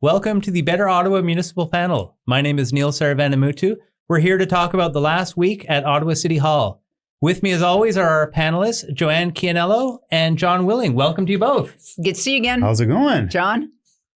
Welcome to the Better Ottawa Municipal Panel. My name is Neil Saravanamutu. We're here to talk about the last week at Ottawa City Hall. With me, as always, are our panelists, Joanne Chianello and John Willing. Welcome to you both. Good to see you again. How's it going? John?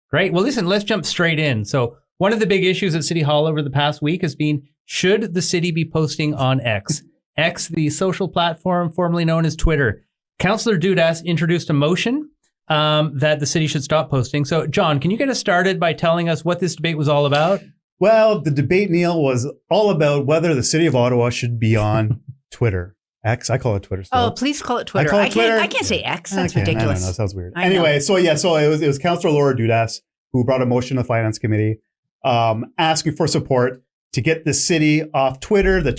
Great. Well, listen, let's jump straight in. So one of the big issues at City Hall over the past week has been, should the city be posting on X? X, the social platform formerly known as Twitter. Councillor Dudas introduced a motion that the city should stop posting. So, John, can you get us started by telling us what this debate was all about? Well, the debate, Neil, was all about whether the city of Ottawa should be on Twitter. X, I call it Twitter still. Oh, please call it Twitter. I can't say X. That's ridiculous. I don't know. That sounds weird. Anyway, so it was Councillor Laura Dudas who brought a motion to the Finance Committee asking for support to get the city off Twitter. The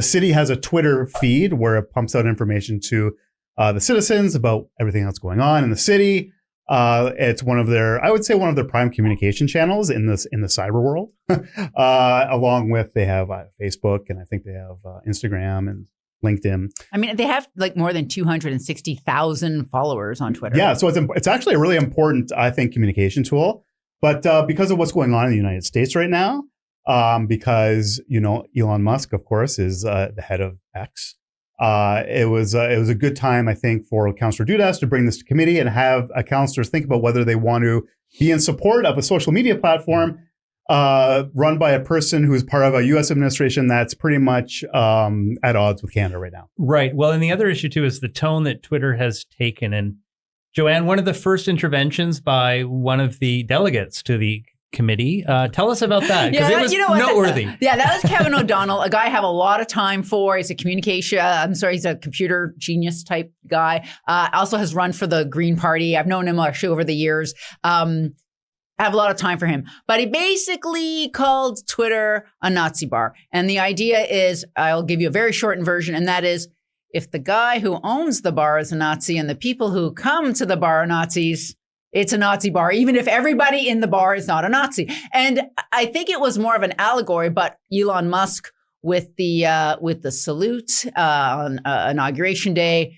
city has a Twitter feed where it pumps out information to the citizens about everything that's going on in the city. It's one of their prime communication channels in the cyber world. Along with they have Facebook, and I think they have Instagram and LinkedIn. I mean, they have like more than 260,000 followers on Twitter. Yeah, so it's actually a really important, I think, communication tool. But because of what's going on in the United States right now, because Elon Musk, of course, is the head of X. It was a good time, I think, for Councillor Dudas to bring this to committee and have councillors think about whether they want to be in support of a social media platform run by a person who's part of a U.S. administration that's pretty much at odds with Canada right now. Right. Well, and the other issue, too, is the tone that Twitter has taken. And Joanne, one of the first interventions by one of the delegates to the committee. Tell us about that, because it was noteworthy. That was Kevin O'Donnell, a guy I have a lot of time for. He's a he's a computer genius type guy. Also has run for the Green Party. I've known him actually over the years. I have a lot of time for him. But he basically called Twitter a Nazi bar. And the idea is, I'll give you a very shortened version, and that is, if the guy who owns the bar is a Nazi and the people who come to the bar are Nazis, it's a Nazi bar, even if everybody in the bar is not a Nazi. And I think it was more of an allegory, but Elon Musk with the salute on Inauguration Day,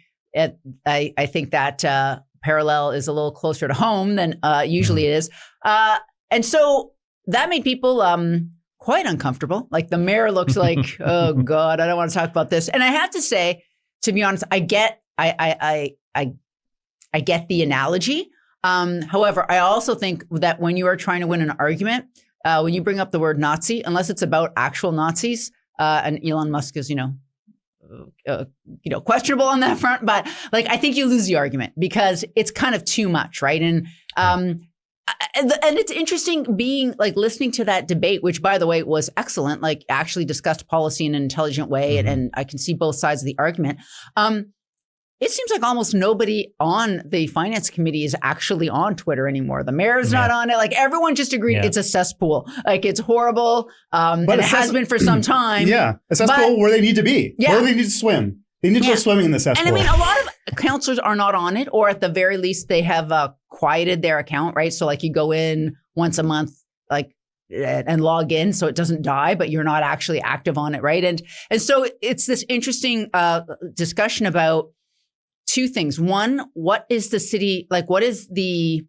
I think that parallel is a little closer to home than usually it is. And so that made people quite uncomfortable. Like the mayor looks like, oh God, I don't want to talk about this. And I have to say, to be honest, I get the analogy. However, I also think that when you are trying to win an argument, when you bring up the word Nazi, unless it's about actual Nazis, and Elon Musk is, questionable on that front, but like, I think you lose the argument because it's kind of too much, right? And it's interesting being like listening to that debate, which by the way was excellent, like actually discussed policy in an intelligent way. Mm-hmm. And I can see both sides of the argument. It seems like almost nobody on the finance committee is actually on Twitter anymore. The mayor's not on it. Like everyone just agreed it's a cesspool. Like it's horrible. But it has been for some time. Yeah. A cesspool where they need to be. Yeah. Where they need to swim. They need to go swimming in the cesspool. And I mean, a lot of councillors are not on it, or at the very least they have quieted their account, right? So like you go in once a month, like, and log in so it doesn't die, but you're not actually active on it, right? And so it's this interesting discussion about two things. One, what is the city, like what is the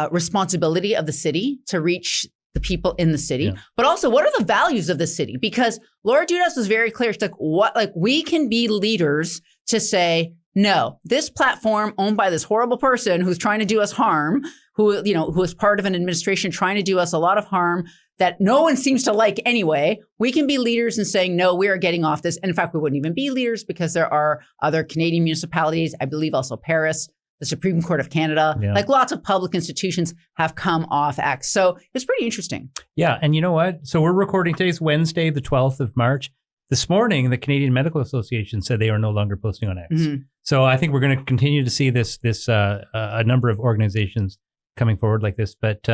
responsibility of the city to reach the people in the city? Yeah. But also, what are the values of the city? Because Laura Dudas was very clear. She's like, we can be leaders to say, no, this platform owned by this horrible person who's trying to do us harm, who is part of an administration trying to do us a lot of harm that no one seems to like anyway, we can be leaders in saying, no, we are getting off this. And in fact, we wouldn't even be leaders because there are other Canadian municipalities, I believe also Paris, the Supreme Court of Canada, like lots of public institutions have come off X. So it's pretty interesting. Yeah. And you know what? So we're recording today's Wednesday, the 12th of March. This morning, the Canadian Medical Association said they are no longer posting on X. Mm-hmm. So I think we're going to continue to see this a number of organizations coming forward like this. But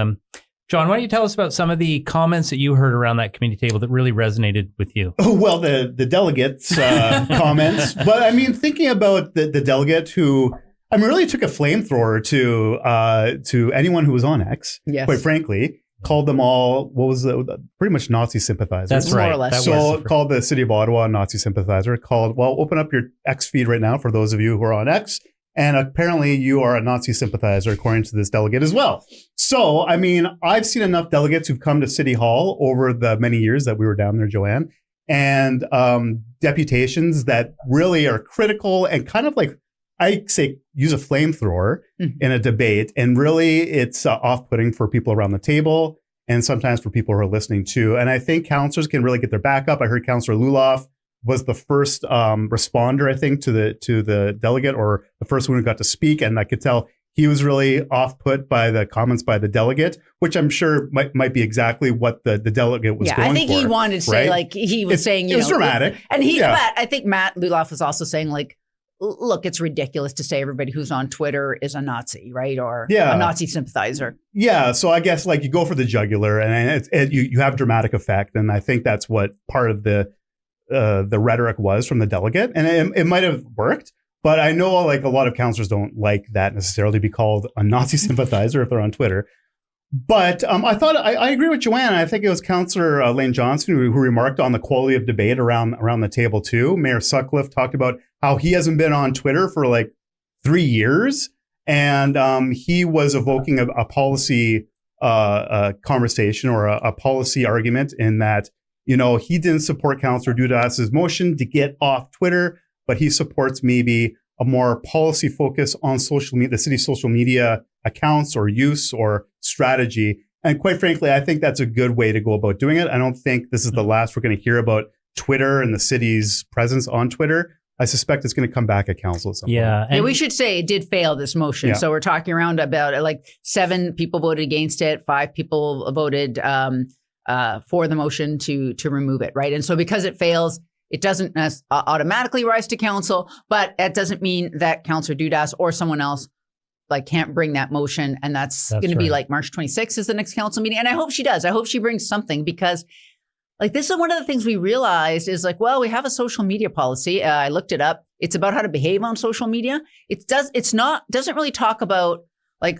John, why don't you tell us about some of the comments that you heard around that committee table that really resonated with you? Oh, well, the delegates' comments. But I mean, thinking about the delegate who, really took a flamethrower to anyone who was on X, quite frankly. Called them all, pretty much Nazi sympathizers. That's right. More or less. So called the city of Ottawa a Nazi sympathizer. Open up your X feed right now for those of you who are on X. And apparently you are a Nazi sympathizer, according to this delegate as well. So, I mean, I've seen enough delegates who've come to City Hall over the many years that we were down there, Joanne, and deputations that really are critical and kind of like, I say, use a flamethrower in a debate. And really, it's off-putting for people around the table and sometimes for people who are listening too. And I think councillors can really get their back up. I heard Councillor Luloff was the first responder, I think, to the delegate, or the first one who got to speak. And I could tell he was really off-put by the comments by the delegate, which I'm sure might be exactly what the delegate was going for. I think he wanted to say, right? like, he was saying, it was dramatic. But I think Matt Luloff was also saying, like, look, it's ridiculous to say everybody who's on Twitter is a Nazi, right? Or a Nazi sympathizer. Yeah. So I guess, like, you go for the jugular, and you have dramatic effect. And I think that's what part of the rhetoric was from the delegate, and it might have worked, but I know, like, a lot of councillors don't like that necessarily, to be called a Nazi sympathizer if they're on Twitter. But I thought I agree with Joanne. I think it was Councillor Lane Johnson who remarked on the quality of debate around the table too. Mayor Sutcliffe talked about how he hasn't been on Twitter for like 3 years, and he was evoking a policy conversation or a policy argument in that, you know, he didn't support Councillor Dudas's motion to get off Twitter, but he supports maybe a more policy focus on social media, the city's social media accounts or use or strategy. And quite frankly, I think that's a good way to go about doing it. I don't think this is the last we're going to hear about Twitter and the city's presence on Twitter. I suspect it's going to come back at council at some point. Yeah, we should say it did fail, this motion. Yeah. So we're talking around about like 7 people voted against it, 5 people voted for the motion to remove it, right? And so because it fails, it doesn't automatically rise to council, but that doesn't mean that Councillor Dudas or someone else like can't bring that motion. And that's going to be like March 26th is the next council meeting. And I hope she does. I hope she brings something, because like this is one of the things we realized is like, well, we have a social media policy. I looked it up. It's about how to behave on social media. Doesn't really talk about like,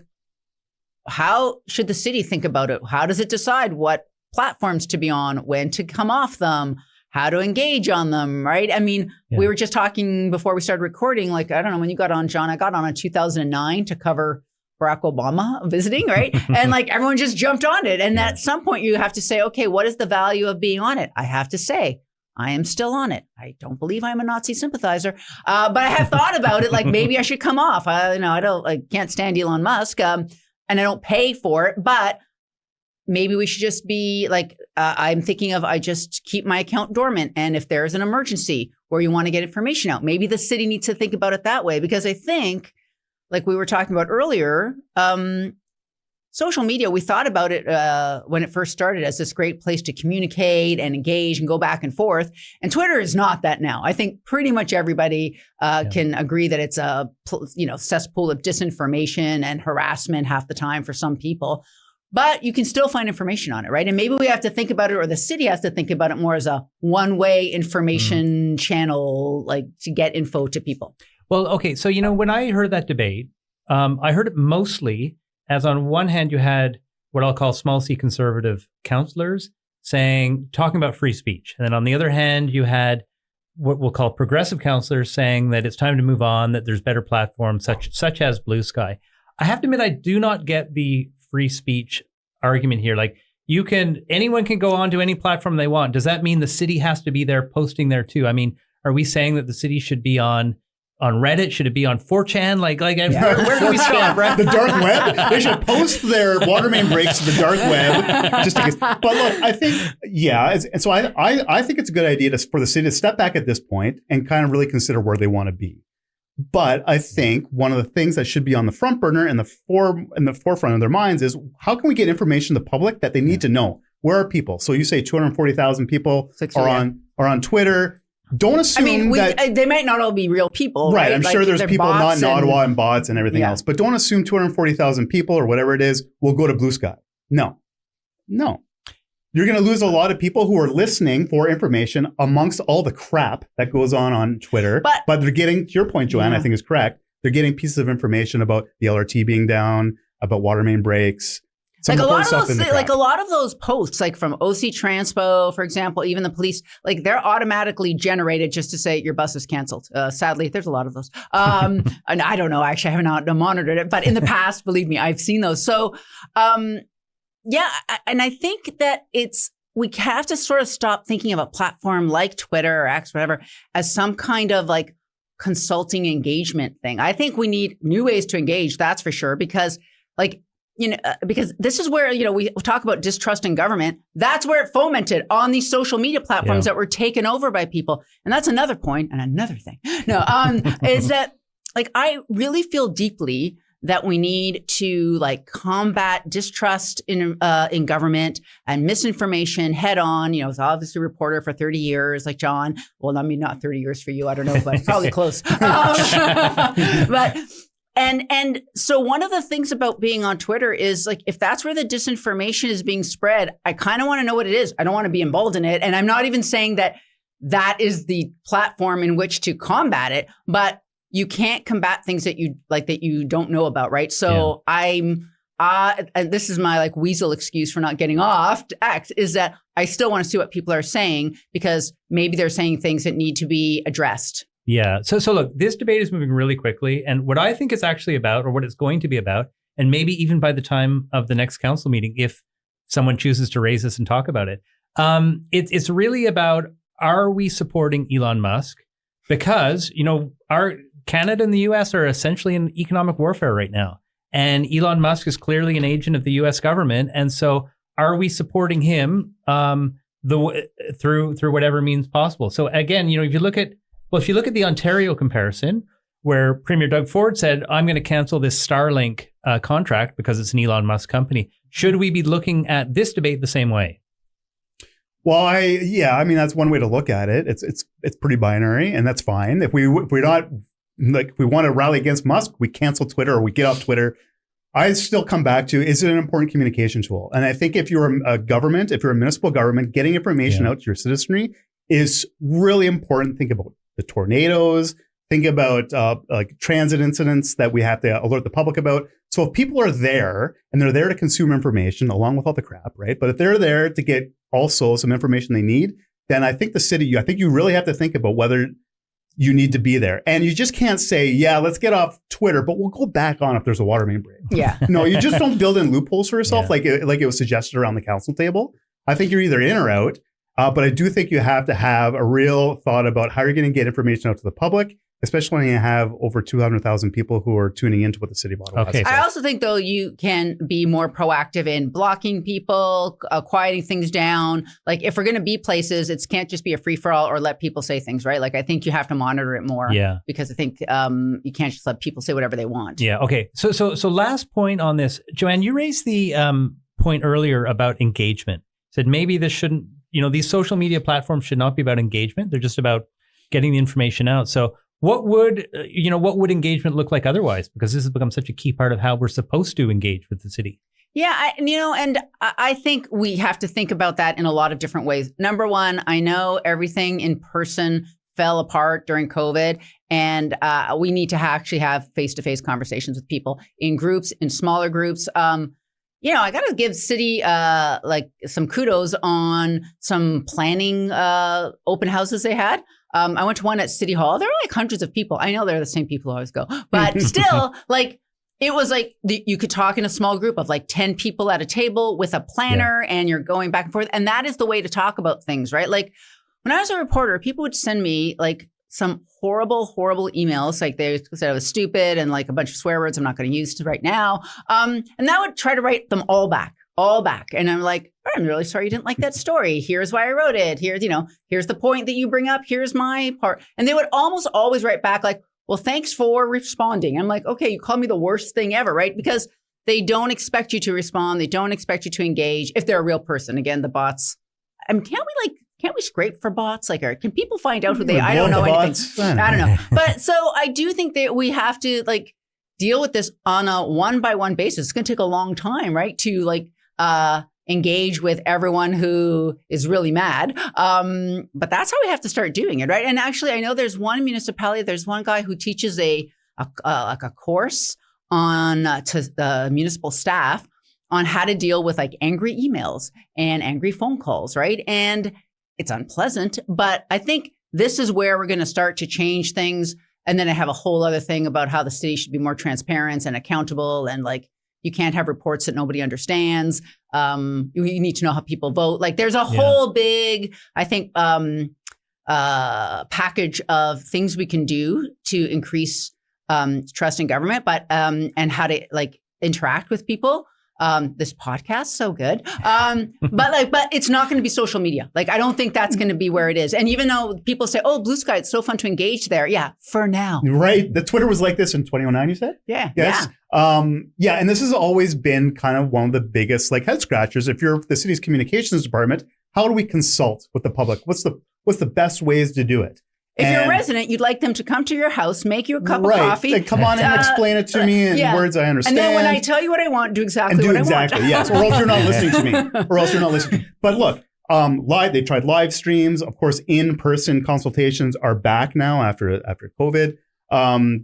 how should the city think about it? How does it decide what platforms to be on, when to come off them, how to engage on them, right? I mean, we were just talking before we started recording, like, I don't know when you got on, John, I got on in 2009 to cover Barack Obama visiting, right? And like everyone just jumped on it. And at some point you have to say, okay, what is the value of being on it? I have to say, I am still on it. I don't believe I'm a Nazi sympathizer, but I have thought about it. Like maybe I should come off. I can't stand Elon Musk, and I don't pay for it, but maybe we should just be like, I'm thinking of, I just keep my account dormant. And if there's an emergency where you want to get information out, maybe the city needs to think about it that way. Because I think, like we were talking about earlier, social media, we thought about it when it first started as this great place to communicate and engage and go back and forth. And Twitter is not that now. I think pretty much everybody can agree that it's a cesspool of disinformation and harassment half the time for some people. But you can still find information on it, right? And maybe we have to think about it, or the city has to think about it more as a one-way information channel, like to get info to people. Well, okay. So, when I heard that debate, I heard it mostly as on one hand, you had what I'll call small c conservative councillors talking about free speech. And then on the other hand, you had what we'll call progressive councillors saying that it's time to move on, that there's better platforms such as Blue Sky. I have to admit, I do not get the free speech argument here. Like anyone can go on to any platform they want. Does that mean the city has to be there posting there too? I mean, are we saying that the city should be on Reddit? Should it be on 4chan? Where do we stop, right? The dark web? They should post their water main breaks to the dark web. But look, I think, and so I think it's a good idea for the city to step back at this point and kind of really consider where they want to be. But I think one of the things that should be on the front burner and in the forefront of their minds is, how can we get information to the public that they need to know? Where are people? So you say 240,000 people are on Twitter. Don't assume that they might not all be real people, right? I'm sure there's people not in Ottawa and bots and everything else, but don't assume 240,000 people or whatever it is will go to Blue Sky. No. You're going to lose a lot of people who are listening for information amongst all the crap that goes on Twitter. But they're getting, to your point, Joanne, I think is correct. They're getting pieces of information about the LRT being down, about water main breaks. some like a lot important of stuff in the those, like crap. a lot of those posts, like from OC Transpo, for example, even the police, like they're automatically generated just to say your bus is canceled. Sadly, there's a lot of those. And I don't know, actually, I have not monitored it, but in the past, believe me, I've seen those. So, yeah, and I think that we have to sort of stop thinking of a platform like Twitter or X, whatever, as some kind of like consulting engagement thing. I think we need new ways to engage, that's for sure, because like, because this is where, we talk about distrust in government. That's where it fomented on these social media platforms that were taken over by people. And that's another point and another thing. No, is that like, I really feel deeply that we need to like combat distrust in government and misinformation head on. I was obviously a reporter for 30 years, like John. Well, I mean, not 30 years for you. I don't know, but probably close. But and so one of the things about being on Twitter is like, if that's where the disinformation is being spread, I kind of want to know what it is. I don't want to be involved in it. And I'm not even saying that is the platform in which to combat it, but you can't combat things that you don't know about, right? So and this is my like weasel excuse for not getting off X, is that I still want to see what people are saying, because maybe they're saying things that need to be addressed. Yeah. So look, this debate is moving really quickly, and what I think it's actually about, or what it's going to be about, and maybe even by the time of the next council meeting, if someone chooses to raise this and talk about it, it's really about, are we supporting Elon Musk? Because our Canada and the US are essentially in economic warfare right now. And Elon Musk is clearly an agent of the US government. And so are we supporting him through whatever means possible? So again, if you look at the Ontario comparison, where Premier Doug Ford said, I'm going to cancel this Starlink contract because it's an Elon Musk company, should we be looking at this debate the same way? Well, I mean, that's one way to look at it. It's pretty binary, and that's fine. If we're not like, we want to rally against Musk, we cancel Twitter or we get off Twitter. I still come back to, is it an important communication tool? And I think if you're a government, if you're a municipal government, getting information out to your citizenry is really important. Think about the tornadoes. Think about like transit incidents that we have to alert the public about. So if people are there and they're there to consume information along with all the crap, right? But if they're there to get also some information they need, then I think you really have to think about whether you need to be there. And you just can't say, yeah, let's get off Twitter, but we'll go back on if there's a water main break. Yeah. No, you just don't build in loopholes for yourself like it was suggested around the council table. I think you're either in or out. But I do think you have to have a real thought about how you're going to get information out to the public, especially when you have over 200,000 people who are tuning into what the city of Ottawa has to say. I also think, though, you can be more proactive in blocking people, quieting things down. Like, if we're going to be places, it can't just be a free-for-all or let people say things, right? Like, I think you have to monitor it more. Yeah. Because I think you can't just let people say whatever they want. Yeah. Okay. So last point on this, Joanne, you raised the point earlier about engagement. Said maybe this shouldn't, these social media platforms should not be about engagement. They're just about getting the information out. So what would engagement look like otherwise? Because this has become such a key part of how we're supposed to engage with the city. Yeah, and I think we have to think about that in a lot of different ways. Number one, I know everything in person fell apart during COVID, and we need to actually have face-to-face conversations with people in groups, in smaller groups. I got to give city like some kudos on some planning open houses they had. I went to one at City Hall. There were like hundreds of people. I know they're the same people who always go, but still, like, it was like you could talk in a small group of like 10 people at a table with a planner and you're going back and forth. And that is the way to talk about things, right? Like, when I was a reporter, people would send me like some horrible, horrible emails. Like, they said I was stupid and like a bunch of swear words I'm not going to use right now. And that would try to write them all back. And I'm like, I'm really sorry you didn't like that story. Here's why I wrote it. Here's the point that you bring up. Here's my part. And they would almost always write back like, well, thanks for responding. I'm like, okay, you called me the worst thing ever, right? Because they don't expect you to respond. They don't expect you to engage if they're a real person. Again, the bots. Can't we scrape for bots? Like, can people find out who they are? I don't know anything. I don't know. But so I do think that we have to like deal with this on a one-by-one basis. It's going to take a long time, right? To like engage with everyone who is really mad. But that's how we have to start doing it, right? And actually, I know there's one municipality, there's one guy who teaches a course on to the municipal staff on how to deal with like angry emails and angry phone calls, right? And it's unpleasant, but I think this is where we're going to start to change things. And then I have a whole other thing about how the city should be more transparent and accountable, and like you can't have reports that nobody understands. You need to know how people vote. Like there's a whole big, I think, package of things we can do to increase trust in government, but and how to like interact with people. This podcast so good, but it's not going to be social media. Like I don't think that's going to be where it is. And even though people say, "Oh, Blue Sky, it's so fun to engage there," yeah, for now, right? The Twitter was like this in 2009. You said, yeah, yes, yeah. And this has always been kind of one of the biggest like head scratchers. If you're the city's communications department, how do we consult with the public? What's the best ways to do it? If you're a resident, you'd like them to come to your house, make you a cup of coffee. Like, come on and explain it to me in words I understand. And then when I tell you what I want, do exactly what I want. Yes. Or else you're not listening to me. Or else you're not listening. But look, they tried live streams. Of course, in-person consultations are back now after COVID.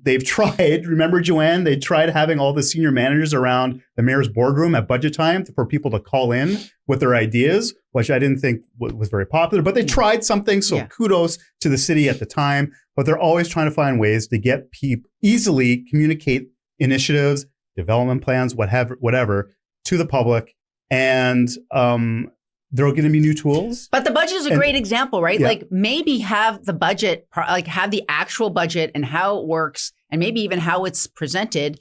They've tried, remember Joanne, they tried having all the senior managers around the mayor's boardroom at budget time for people to call in with their ideas, which I didn't think was very popular, but they tried something. So kudos to the city at the time, but they're always trying to find ways to get people easily communicate initiatives, development plans, whatever to the public. And, there are going to be new tools. But the budget is a great example, right? Yeah. Like maybe have the budget, like have the actual budget and how it works, and maybe even how it's presented,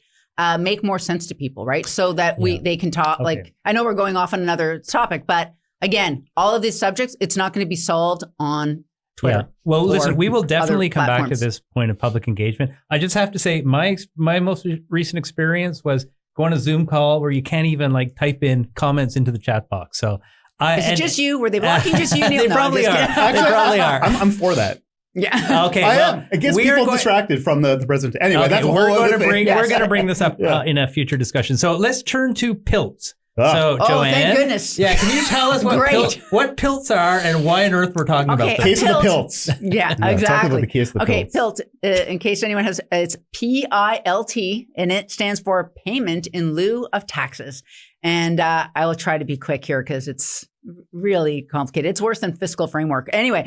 make more sense to people, right? So that they can talk. Okay. Like I know we're going off on another topic, but again, all of these subjects, it's not going to be solved on Twitter. Yeah. Well, listen, we will definitely come back to this point of public engagement. I just have to say, my most recent experience was go on a Zoom call where you can't even like type in comments into the chat box. So. Is it just you? Were they blocking just you? They probably are. They probably are. I'm for that. Yeah. Okay. It gets people distracted from the presentation. Anyway, that's we're going to bring this up in a future discussion. So let's turn to pilts. So, Joanne, thank goodness. Yeah, can you tell us what pilts are and why on earth we're talking about them? Case of the pilts. Yeah, exactly. Talk about the case of the pilts. Pilt, in case anyone has, it's PILT, and it stands for Payment in Lieu of Taxes. And I will try to be quick here because it's really complicated. It's worse than fiscal framework. Anyway,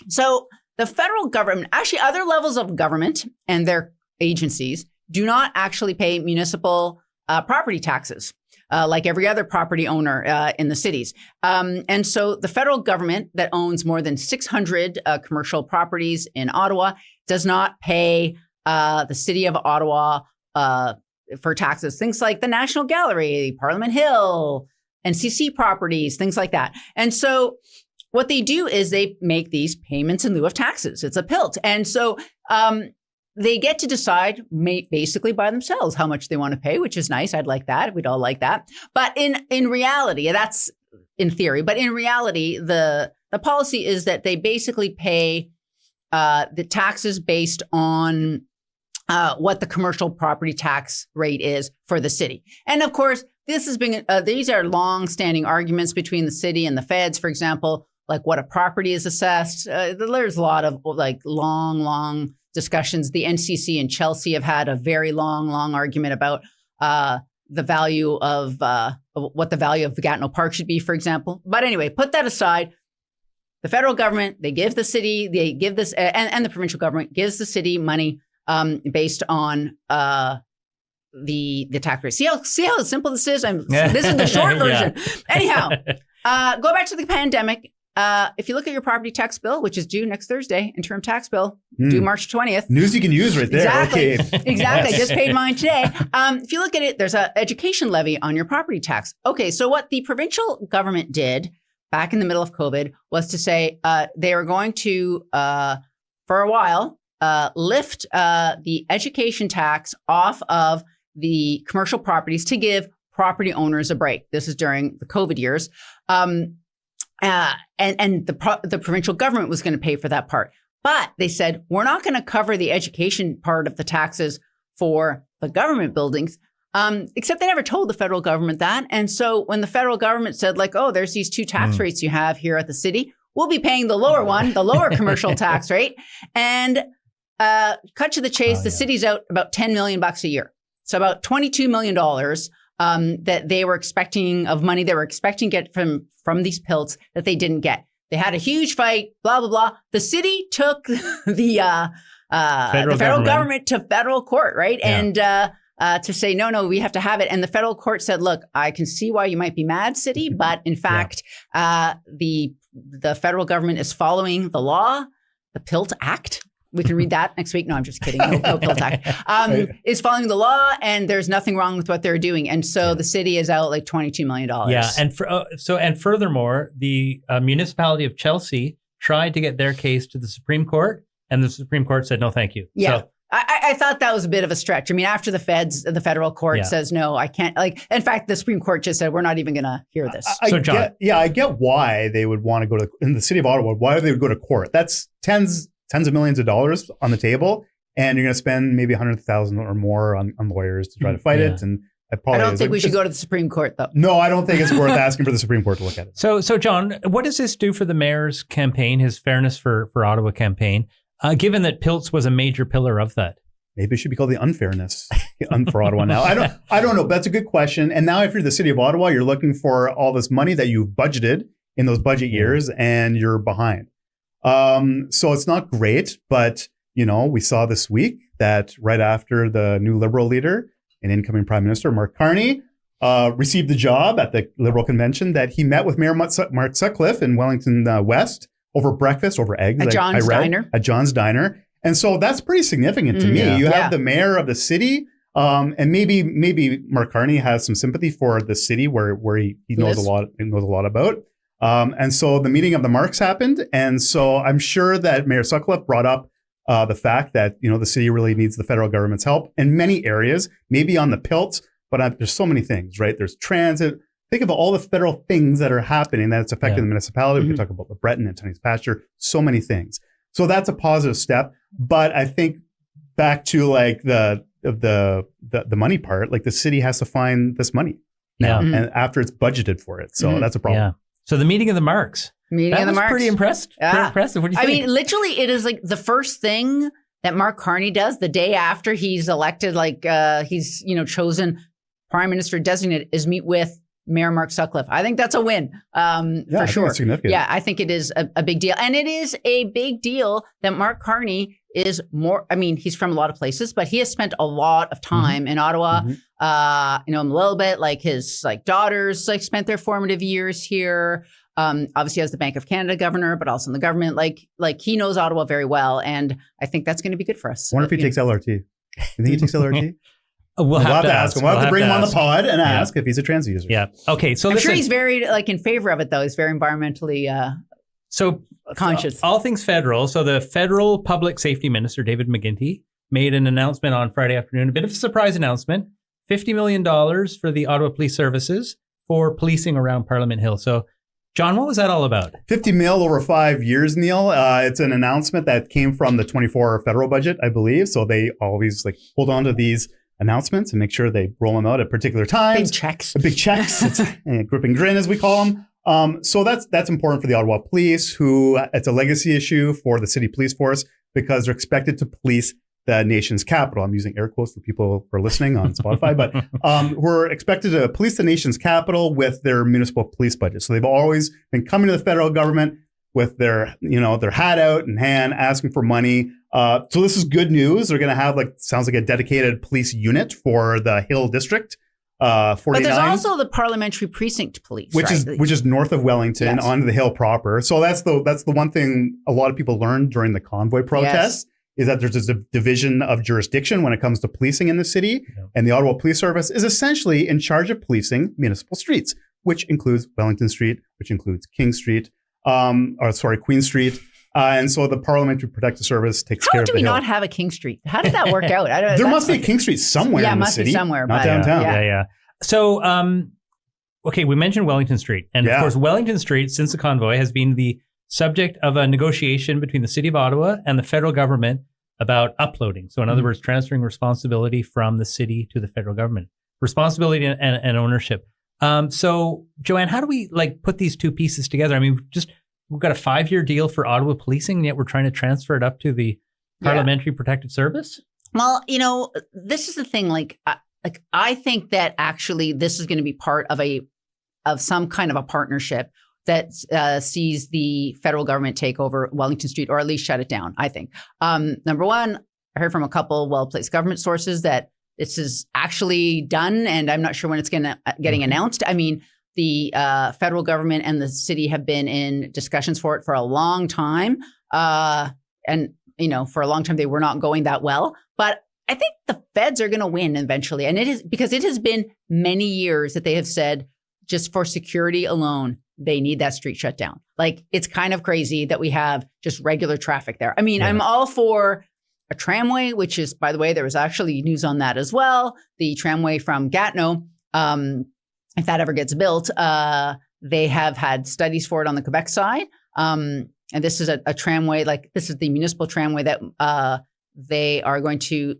so the federal government, actually other levels of government and their agencies do not actually pay municipal property taxes. Like every other property owner in the cities. And so the federal government that owns more than 600 commercial properties in Ottawa does not pay the city of Ottawa for taxes. Things like the National Gallery, Parliament Hill, NCC properties, things like that. And so what they do is they make these payments in lieu of taxes. It's a PILT. And so they get to decide basically by themselves how much they want to pay, which is nice. I'd like that. We'd all like that. But in reality, that's in theory. But in reality, the policy is that they basically pay the taxes based on what the commercial property tax rate is for the city. And of course, this has been these are long-standing arguments between the city and the feds, for example, like what a property is assessed. There's a lot of like long discussions. The NCC and Chelsea have had a very long argument about the value of what the value of Gatineau Park should be, for example. But anyway, put that aside. The federal government, they give the city, they give this, and the provincial government gives the city money based on the tax rate. See how simple this is? This is the short version. Anyhow, go back to the pandemic. If you look at your property tax bill, which is due next Thursday, interim tax bill, due March 20th. News you can use right there. Exactly. Okay. Exactly. I just paid mine today. If you look at it, there's an education levy on your property tax. Okay, so what the provincial government did back in the middle of COVID was to say they were going to, for a while, lift the education tax off of the commercial properties to give property owners a break. This is during the COVID years. And the provincial government was going to pay for that part. But they said, we're not going to cover the education part of the taxes for the government buildings, except they never told the federal government that. And so when the federal government said like, oh, there's these two tax rates you have here at the city, we'll be paying the lower one, the lower commercial tax rate. And cut to the chase, the city's out about $10 million a year. So about $22 million that they were expecting of money. They were expecting to get from these pilts that they didn't get. They had a huge fight, blah, blah, blah. The city took the federal government to federal court, right? Yeah. And to say, no, we have to have it. And the federal court said, look, I can see why you might be mad, city, but in fact, the federal government is following the law, the PILT Act. We can read that next week. No, I'm just kidding. No PILT Act. Is following the law, and there's nothing wrong with what they're doing. And so the city is out like $22 million. Yeah, and furthermore, the municipality of Chelsea tried to get their case to the Supreme Court, and the Supreme Court said no, thank you. Yeah. So, I thought that was a bit of a stretch. I mean, after the federal court says, no, I can't. Like, in fact, the Supreme Court just said, we're not even going to hear this. So, John. I get why they would want to go to, in the city of Ottawa, why they would go to court. That's tens of millions of dollars on the table. And you're going to spend maybe $100,000 or more on lawyers to try to fight it. And I don't think we should go to the Supreme Court, though. No, I don't think it's worth asking for the Supreme Court to look at it. So John, what does this do for the mayor's campaign, his Fairness for Ottawa campaign, given that Pilts was a major pillar of that? Maybe it should be called the unfairness for Ottawa now. I don't know. But that's a good question. And now if you're the city of Ottawa, you're looking for all this money that you've budgeted in those budget years and you're behind. So it's not great. But, we saw this week that right after the new Liberal leader and incoming Prime Minister, Mark Carney, received the job at the Liberal convention, that he met with Mayor Mark Sutcliffe in Wellington West over breakfast, over eggs. At John's Diner. At John's Diner. And so that's pretty significant to me. Yeah. You have the mayor of the city, and maybe Mark Carney has some sympathy for the city where he knows a lot about. And so the meeting of the Marks happened, and so I'm sure that Mayor Sutcliffe brought up the fact that the city really needs the federal government's help in many areas, maybe on the PILT, but there's so many things, right? There's transit. Think of all the federal things that are happening that it's affecting the municipality. We can talk about the Breton and Tony's Pasture, so many things. So that's a positive step. But I think back to like the money part, like the city has to find this money now, and after it's budgeted for it. So that's a problem. Yeah. So the meeting of the Marks. That was pretty impressed. Pretty impressive. What do you think? I mean, literally, it is like the first thing that Mark Carney does the day after he's elected, like he's chosen Prime Minister designate, is meet with Mayor Mark Sutcliffe. I think that's a win for sure. It's significant. Yeah, I think it is a big deal. And it is a big deal that Mark Carney is more, I mean, he's from a lot of places, but he has spent a lot of time in Ottawa. A little bit, like his daughters spent their formative years here. Obviously as the Bank of Canada governor, but also in the government. Like he knows Ottawa very well. And I think that's going to be good for us. I wonder if he takes LRT. You think he takes LRT? We'll have to ask him. We'll have to bring him on the pod and ask if he's a trans user. Yeah. Okay. So I'm sure he's very in favor of it, though. He's very environmentally conscious. All things federal. So the federal public safety minister, David McGuinty, made an announcement on Friday afternoon, a bit of a surprise announcement, $50 million for the Ottawa Police Services for policing around Parliament Hill. So John, what was that all about? 50 mil over 5 years, Neil. It's an announcement that came from the 24 federal budget, I believe. So they always hold on to these announcements and make sure they roll them out at particular times. Big checks. It's grip and grin, as we call them. So that's important for the Ottawa Police, who it's a legacy issue for the city police force because they're expected to police the nation's capital. I'm using air quotes for people who are listening on Spotify, but we're expected to police the nation's capital with their municipal police budget. So they've always been coming to the federal government with their hat out in hand, asking for money. So this is good news. They're going to have sounds like a dedicated police unit for the Hill District. 49, but there's also the Parliamentary Precinct Police, which is north of Wellington onto the Hill proper. So that's the one thing a lot of people learned during the convoy protests. Is that there's a division of jurisdiction when it comes to policing in the city. Yeah. And the Ottawa Police Service is essentially in charge of policing municipal streets, which includes Wellington Street, which includes Queen Street. And so the Parliamentary Protective Service takes care of the How do we Hill. not have a King Street? How did that work out? There must be a King Street somewhere in the city. Be somewhere, not downtown. Yeah. So, okay, we mentioned Wellington Street. And of course, Wellington Street, since the convoy, has been the subject of a negotiation between the city of Ottawa and the federal government about uploading. So in other words, transferring responsibility from the city to the federal government. Responsibility and ownership. So Joanne, how do we put these two pieces together? I mean, we've got a 5-year deal for Ottawa policing, and yet we're trying to transfer it up to the Parliamentary Protective Service? Well, this is the thing, like I think that actually this is going to be part of some kind of a partnership that sees the federal government take over Wellington Street, or at least shut it down. I think number one, I heard from a couple well-placed government sources that this is actually done, and I'm not sure when it's getting announced. I mean, the federal government and the city have been in discussions for it for a long time. And, for a long time, they were not going that well. But I think the feds are going to win eventually. And it is because it has been many years that they have said, just for security alone, they need that street shut down. Like, it's kind of crazy that we have just regular traffic there. I mean, I'm all for a tramway, which is, by the way, there was actually news on that as well. The tramway from Gatineau, if that ever gets built, they have had studies for it on the Quebec side. And this is a tramway, like this is the municipal tramway that they are going to,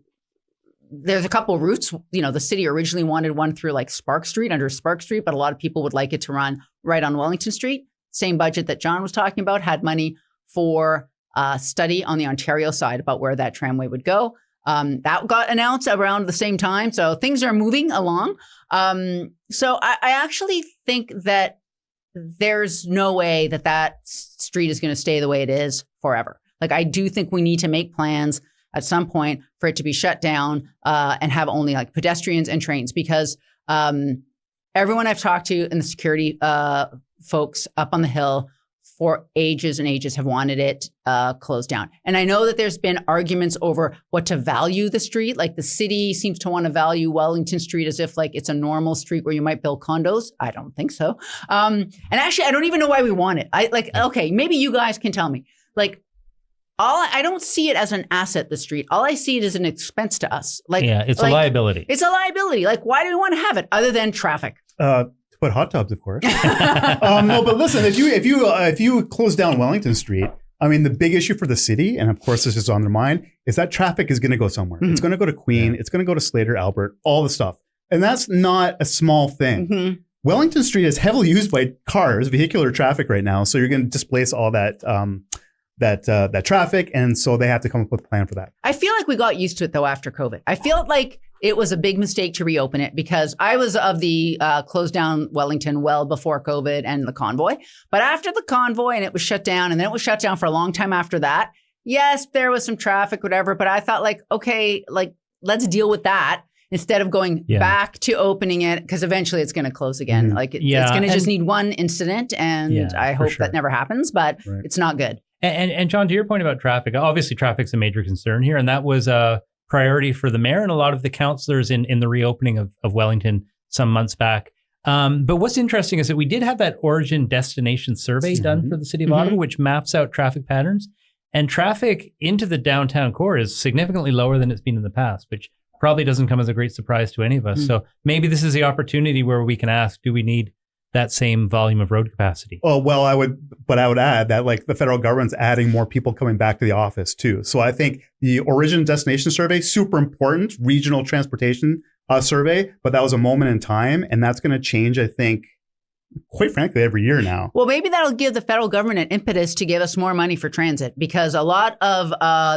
there's a couple of routes. The city originally wanted one through like Spark Street, under Spark Street, but a lot of people would like it to run right on Wellington Street. Same budget that John was talking about, had money for study on the Ontario side about where that tramway would go. That got announced around the same time. So things are moving along. So I actually think that there's no way that street is going to stay the way it is forever. Like, I do think we need to make plans at some point for it to be shut down and have only like pedestrians and trains, because everyone I've talked to in the security folks up on the Hill for ages and ages have wanted it closed down. And I know that there's been arguments over what to value the street. Like, the city seems to want to value Wellington Street as if like it's a normal street where you might build condos. I don't think so. And actually, I don't even know why we want it. Okay, maybe you guys can tell me. Like, I don't see it as an asset, the street. All I see it as an expense to us. It's a liability. It's a liability. Like, why do we want to have it other than traffic? Put hot tubs, of course. No, but listen, if you close down Wellington Street, I mean, the big issue for the city, and of course this is on their mind, is that traffic is going to go somewhere. Mm-hmm. It's going to go to Queen. Yeah. It's going to go to Slater, Albert, all the stuff. And that's not a small thing. Mm-hmm. Wellington Street is heavily used by cars, vehicular traffic right now. So you're going to displace all that traffic. And so they have to come up with a plan for that. I feel like we got used to it, though, after COVID. I feel like it was a big mistake to reopen it, because I was of the closed down Wellington well before COVID and the convoy. But after the convoy and it was shut down, and then it was shut down for a long time after that. Yes, there was some traffic, whatever. But I thought, like, okay, like, let's deal with that instead of going back to opening it, because eventually it's going to close again. Mm-hmm. Like, it's going to just need one incident. And I hope that never happens, but it's not good. And John, to your point about traffic, obviously traffic's a major concern here. And that was a priority for the mayor and a lot of the councillors in the reopening of Wellington some months back. But what's interesting is that we did have that origin destination survey done for the city of Ottawa, which maps out traffic patterns. And traffic into the downtown core is significantly lower than it's been in the past, which probably doesn't come as a great surprise to any of us. So maybe this is the opportunity where we can ask, do we need that same volume of road capacity? Oh, well, I would add that, like, the federal government's adding more people coming back to the office too. So I think the origin destination survey, super important, regional transportation survey, but that was a moment in time, and that's going to change, I think, quite frankly, every year now. Well, maybe that'll give the federal government an impetus to give us more money for transit, because a lot of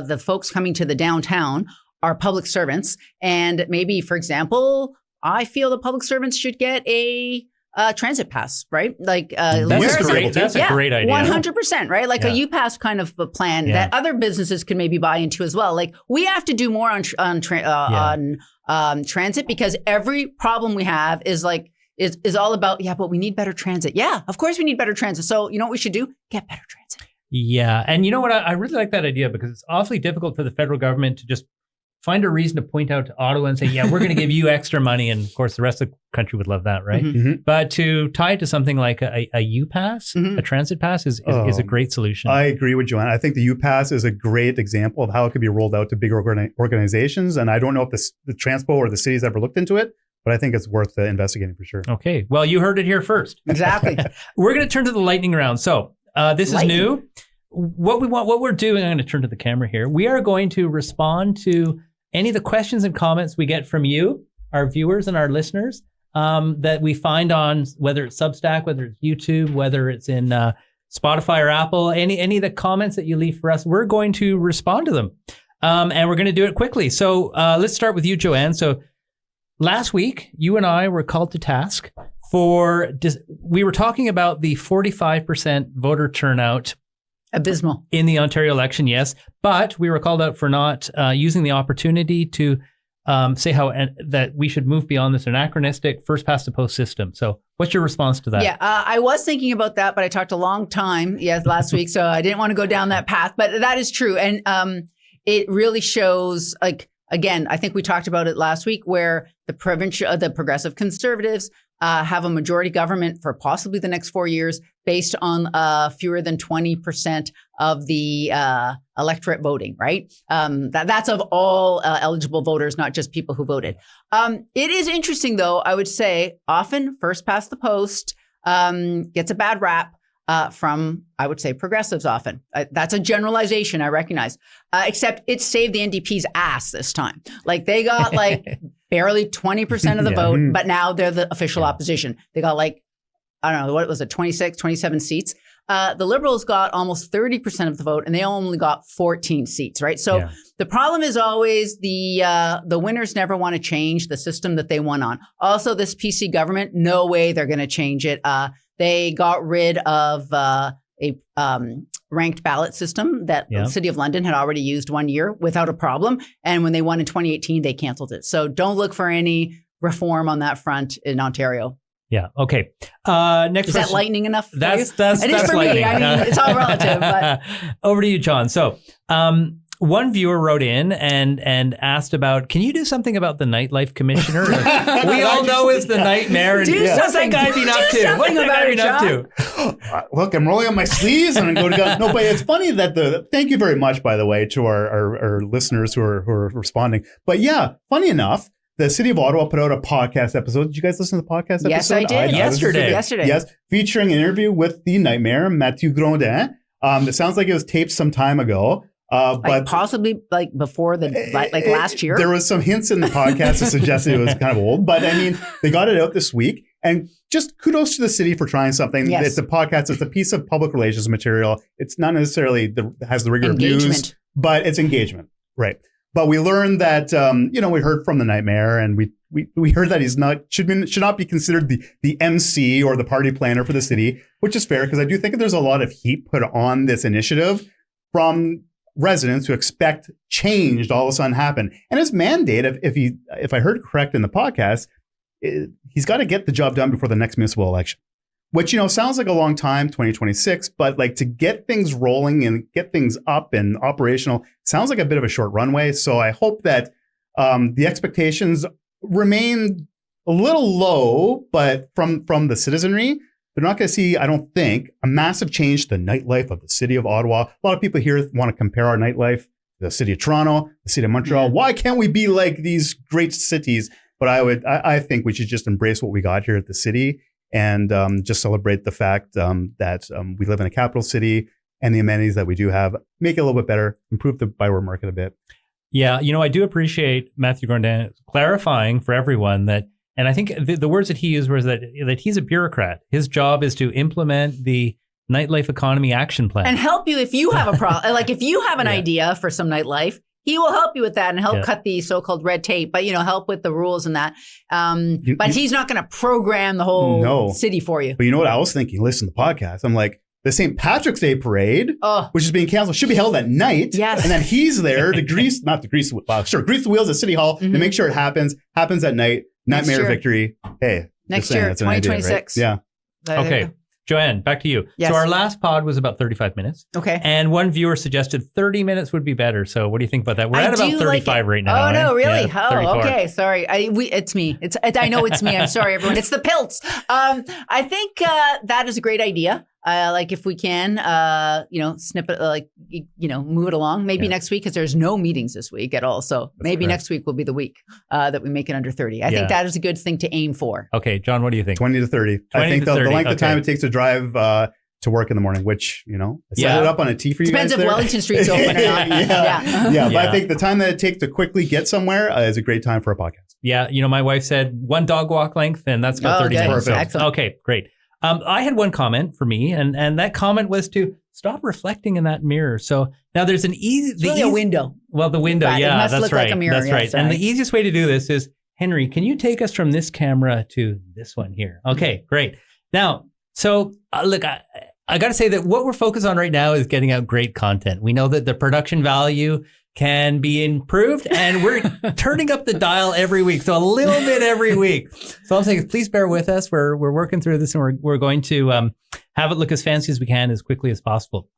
the folks coming to the downtown are public servants. And maybe, for example, I feel the public servants should get a transit pass, right? Like, that's a great idea. 100%, right? Like a U-Pass kind of a plan that other businesses could maybe buy into as well. Like, we have to do more on transit, because every problem we have is like, is all about, but we need better transit. Yeah, of course we need better transit. So you know what we should do? Get better transit. Yeah. And you know what? I really like that idea, because it's awfully difficult for the federal government to just find a reason to point out to Ottawa and say, we're going to give you extra money. And of course, the rest of the country would love that, right? Mm-hmm. But to tie it to something like a U-Pass, a transit pass is a great solution. I agree with Joanne. I think the U-Pass is a great example of how it could be rolled out to bigger organizations. And I don't know if the Transpo or the city's ever looked into it, but I think it's worth investigating for sure. Okay. Well, you heard it here first. Exactly. We're going to turn to the lightning round. So this is new. What we're doing, I'm going to turn to the camera here. We are going to respond to any of the questions and comments we get from you, our viewers and our listeners, that we find on, whether it's Substack, whether it's YouTube, whether it's in Spotify or Apple, any of the comments that you leave for us, we're going to respond to them. And we're going to do it quickly. So let's start with you, Joanne. So last week, you and I were called to task we were talking about the 45% voter turnout. Abysmal. In the Ontario election, yes. But we were called out for not using the opportunity to say that we should move beyond this anachronistic first past the post system. So what's your response to that? Yeah, I was thinking about that, but I talked a long time last week, so I didn't want to go down that path. But that is true. And it really shows, again, I think we talked about it last week, where the progressive conservatives have a majority government for possibly the next 4 years based on fewer than 20% of the electorate voting, right? That's of all eligible voters, not just people who voted. It is interesting, though, I would say, often first past the post gets a bad rap from, I would say, progressives often. That's a generalization, I recognize. Except it saved the NDP's ass this time. They got barely 20% of the vote, but now they're the official opposition. They got I don't know, what was it, 26, 27 seats. The Liberals got almost 30% of the vote, and they only got 14 seats, right? So the problem is always the winners never want to change the system that they won on. Also, this PC government, no way they're going to change it. They got rid of a ranked ballot system that the City of London had already used 1 year without a problem. And when they won in 2018, they canceled it. So don't look for any reform on that front in Ontario. Yeah. Okay. Next is question. that lightning enough? That's it is for lightning. me. I mean, it's all relative. But over to you, John. So, one viewer wrote in and asked about, can you do something about the nightlife commissioner? We all know is the nightmare. Do what's that guy been up to? What's that guy been up to? Look, I'm rolling up my sleeves and I'm going to go. No, but it's funny that thank you very much, by the way, to our listeners who are responding. But yeah, funny enough, the City of Ottawa put out a podcast episode. Did you guys listen to the podcast episode? Yes, I did. Yesterday. Yes, featuring an interview with the Nightmare, Mathieu Grondin. It sounds like it was taped some time ago. But possibly before last year. There was some hints in the podcast that suggested it was kind of old. But I mean, they got it out this week. And just kudos to the city for trying something. Yes. It's a podcast. It's a piece of public relations material. It's not necessarily has the rigor of news, but it's engagement. Right. But we learned that, we heard from the Nightmare, and we heard that should not be considered the MC or the party planner for the city, which is fair, because I do think that there's a lot of heat put on this initiative from residents who expect change to all of a sudden happen. And his mandate, if I heard correct in the podcast, he's got to get the job done before the next municipal election. Which, sounds like a long time, 2026, but to get things rolling and get things up and operational sounds like a bit of a short runway. So I hope that the expectations remain a little low, but from the citizenry, they're not going to see, I don't think, a massive change to the nightlife of the City of Ottawa. A lot of people here want to compare our nightlife to the City of Toronto, the City of Montreal. Yeah. Why can't we be like these great cities? But I think we should just embrace what we got here at the city. And just celebrate the fact that we live in a capital city and the amenities that we do have, make it a little bit better, improve the byword market a bit. Yeah, I do appreciate Mathieu Grondin clarifying for everyone that, and I think the words that he used was that he's a bureaucrat. His job is to implement the nightlife economy action plan. And help you if you have a problem. If you have an idea for some nightlife, he will help you with that and help cut the so-called red tape, but, help with the rules and that. But he's not going to program the whole city for you. But you know what I was thinking? Listen to the podcast. I'm like, the St. Patrick's Day parade, which is being canceled, should be held at night. Yes. And then he's there to grease the wheels at City Hall to make sure it happens at night. Nightmare victory. Hey. Next year, 2026. Idea, right? Yeah. Okay. Joanne, back to you. Yes. So our last pod was about 35 minutes. Okay. And one viewer suggested 30 minutes would be better. So what do you think about that? We're at about 35 right now. Oh, no, really? Yeah, 34. Okay. Sorry. It's me. I know it's me. I'm sorry, everyone. It's the pilts. I think that is a great idea. If we can, snip it, move it along. Maybe next week, because there's no meetings this week at all. So maybe next week will be the week that we make it under 30. I think that is a good thing to aim for. Okay, John, what do you think? 20 to 30. I think the length of time it takes to drive to work in the morning, which, I set it up on a T for you guys. Depends if Wellington Street's open or not. Yeah. But I think the time that it takes to quickly get somewhere is a great time for a podcast. Yeah. My wife said one dog walk length, and that's about 30 minutes. Perfect. Okay, great. I had one comment for me, and that comment was to stop reflecting in that mirror. So now there's an easy... It's really a window. Well, the window, it must that's look right. like a mirror. That's right. And the easiest way to do this is Henry, can you take us from this camera to this one here? Okay, great. Now, so look, I got to say that what we're focused on right now is getting out great content. We know that the production value can be improved, and we're turning up the dial every week. So a little bit every week. So I'm saying, please bear with us. We're working through this, and we're going to have it look as fancy as we can as quickly as possible.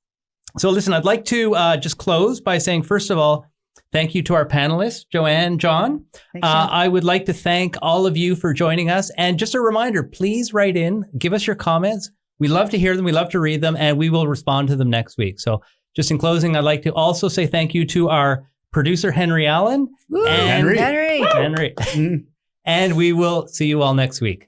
So listen, I'd like to just close by saying, first of all, thank you to our panelists, Joanne, John. I would like to thank all of you for joining us. And just a reminder, please write in, give us your comments. We love to hear them. We love to read them, and we will respond to them next week. So just in closing, I'd like to also say thank you to our producer, Henry Allen. Woo, Henry. Henry. And we will see you all next week.